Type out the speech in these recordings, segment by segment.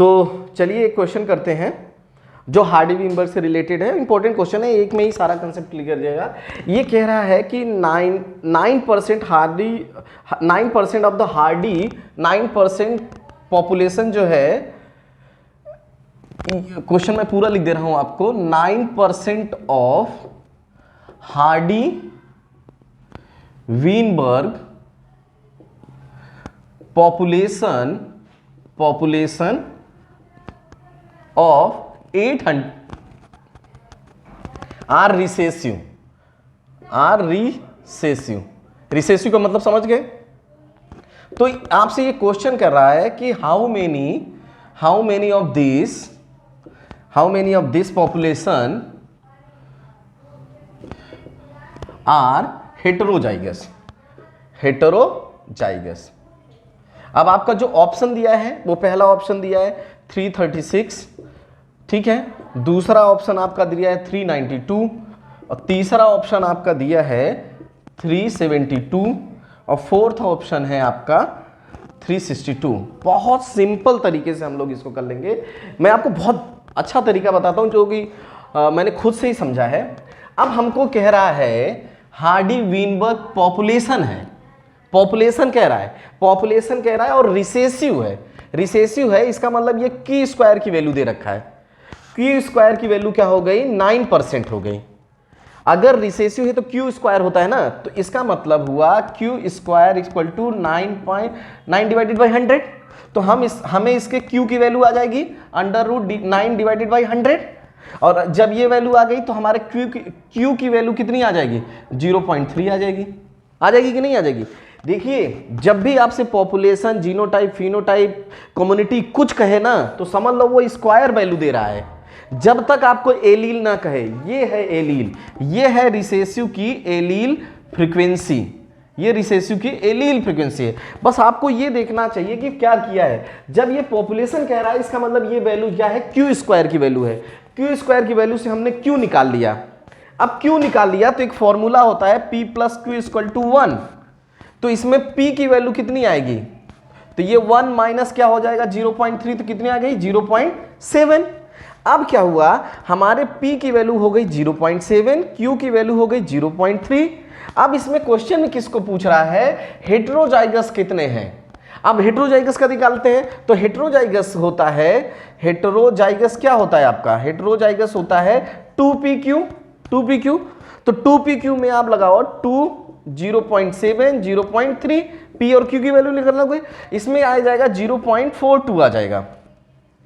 तो चलिए एक क्वेश्चन करते हैं जो हार्डी वीनबर्ग से रिलेटेड है। इंपॉर्टेंट क्वेश्चन है, एक में ही सारा कंसेप्ट क्लियर कर जाएगा। ये कह रहा है कि 9% Hardy 9% of the Hardy 9% population जो है, क्वेश्चन मैं पूरा लिख दे रहा हूं आपको, 9% of Hardy Weinberg population of 800 are recessive. Recessive का मतलब समझ गए? तो आपसे ये क्वेश्चन कर रहा है कि how many of this population are heterozygous. अब आपका जो ऑप्शन दिया है वो पहला ऑप्शन दिया है 336, ठीक है, दूसरा ऑप्शन आपका दिया है 392 और तीसरा ऑप्शन आपका दिया है 372 और फोर्थ ऑप्शन है आपका 362। बहुत सिंपल तरीके से हम लोग इसको कर लेंगे। मैं आपको बहुत अच्छा तरीका बताता हूं जो कि मैंने खुद से ही समझा है। अब हमको कह रहा है हार्डी वीनबर्ग पॉपुलेशन है, पॉपुलेशन कह रहा है और रिसेसिव है। इसका मतलब ये की स्क्वायर की वैल्यू दे रखा है। की स्क्वायर की वैल्यू क्या हो गई? 9% हो गई। अगर रिसेसिव है तो क्यू स्क्वायर होता है ना, तो इसका मतलब हुआ q square equal to 9.9 divided by 100। तो हमें इसके क्यू की वैल्यू आ जाएगी √9 डिवाइडेड बाई 100। और जब ये वैल्यू आ गई तो हमारे क्यू की वैल्यू कितनी आ जाएगी? 0.3 आ जाएगी कि नहीं आ जाएगी? देखिए, जब भी आपसे पॉपुलेशन, जीनोटाइप, फिनोटाइप, कम्युनिटी कुछ कहे ना, तो समझ लो वो स्क्वायर वैल्यू दे रहा है। जब तक आपको एलील ना कहे, ये है एलील, ये है रिसेसिव की एलील फ्रीक्वेंसी, ये रिसेसिव की एलील फ्रीक्वेंसी है। बस आपको ये देखना चाहिए कि क्या किया है। जब ये पॉपुलेशन कह रहा है, इसका मतलब ये वैल्यू क्या है? क्यू स्क्वायर की वैल्यू है। क्यू स्क्वायर की वैल्यू से हमने क्यू निकाल लिया। अब क्यू निकाल लिया तो एक फॉर्मूला होता है P + Q = 1। तो इसमें P की वैल्यू कितनी आएगी? तो ये 1 माइनस क्या हो जाएगा? 0.3, तो कितनी आ गई? 0.7। अब क्या हुआ? हमारे P की वैल्यू हो गई 0.7, Q की वैल्यू हो गई 0.3। अब इसमें क्वेश्चन में किसको पूछ रहा है? हेटेरोजाइगस कितने हैं। अब हेटेरोजाइगस का निकालते हैं। तो हेटेरोजाइगस होता है, हेटेरोजाइगस क्या होता है आपका? हेटेरोजाइगस होता है 2pq। तो 2pq में आप लगाओ 2, 0.7, 0.3, p और q की वैल्यू निकलना कोई, इसमें आ जाएगा 0.42 आ जाएगा,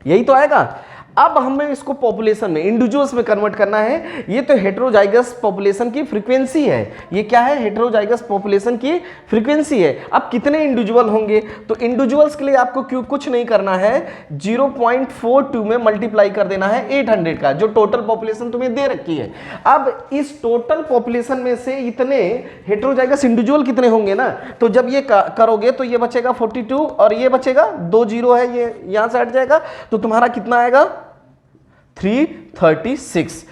यही तो आएगा। अब हमें इसको पॉपुलेशन में, इंडिविजुअल्स में कन्वर्ट करना है। ये तो हेटेरोजाइगस पॉपुलेशन की फ्रीक्वेंसी है। ये क्या है? हेटेरोजाइगस पॉपुलेशन की फ्रीक्वेंसी है। अब कितने इंडिविजुअल होंगे? तो इंडिविजुअल्स के लिए आपको कुछ नहीं करना है, 0.42 में मल्टीप्लाई कर देना है 800 का, जो टोटल पॉपुलेशन तुम्हें दे रखी है। अब इस टोटल पॉपुलेशन में से इतने हेटेरोजाइगस इंडिविजुअल कितने होंगे ना, तो जब ये करोगे तो ये बचेगा 42 और ये बचेगा 2 0 है, ये यहां से हट जाएगा, तो तुम्हारा कितना आएगा? 336।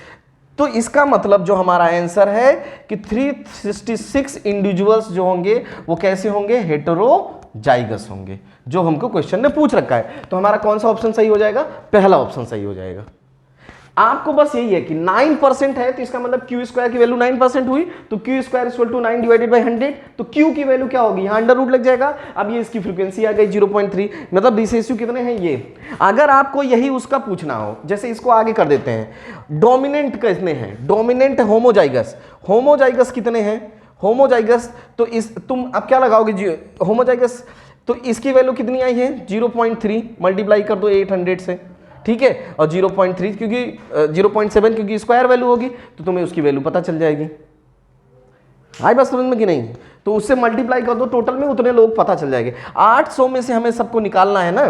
तो इसका मतलब जो हमारा आंसर है कि 366 इंडिविजुअल्स जो होंगे वो कैसे होंगे? हेटेरोजाइगस होंगे, जो हमको क्वेश्चन में पूछ रखा है। तो हमारा कौन सा ऑप्शन सही हो जाएगा? पहला ऑप्शन सही हो जाएगा। आपको बस यही है कि 9% है, तो इसका मतलब क्यू स्क्वायर की वैल्यू 9% हुई, तो q square equal to 9 divided by 100। तो क्यू की वैल्यू क्या होगी? यहाँ अंडर रूट लग जाएगा। अब ये इसकी फ्रीक्वेंसी आ गई 0.3, मतलब रिसेसिव कितने हैं ये। अगर आपको यही उसका पूछना हो, जैसे इसको आगे कर देते हैं, डोमिनेंट कितने हैं? डोमिनेंट होमोजाइगस कितने हैं? होमोजाइगस, तो इस तुम अब क्या लगाओगे? होमोजाइगस, तो इसकी वैल्यू कितनी आई है? 0.3, मल्टीप्लाई कर दो 800 से, ठीक है, और 0.3 क्योंकि 0.7 क्योंकि स्क्वायर वैल्यू होगी, तो तुम्हें उसकी वैल्यू पता चल जाएगी। आई बात समझ में कि नहीं? तो उससे मल्टीप्लाई कर दो, टोटल में उतने लोग पता चल जाएंगे। 800 में से हमें सबको निकालना है ना,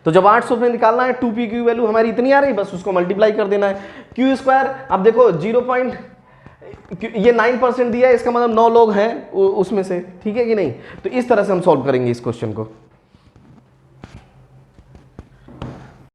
तो जब 800 में निकालना है, 2p की वैल्यू हमारी इतनी आ रही, बस उसको मल्टीप्लाई कर देना है। क्यू स्क्वायर, अब देखो ये 9% दिया है, इसका मतलब 9 लोग हैं उसमें से, ठीक है कि नहीं? तो इस तरह से हम सॉल्व करेंगे इस क्वेश्चन को।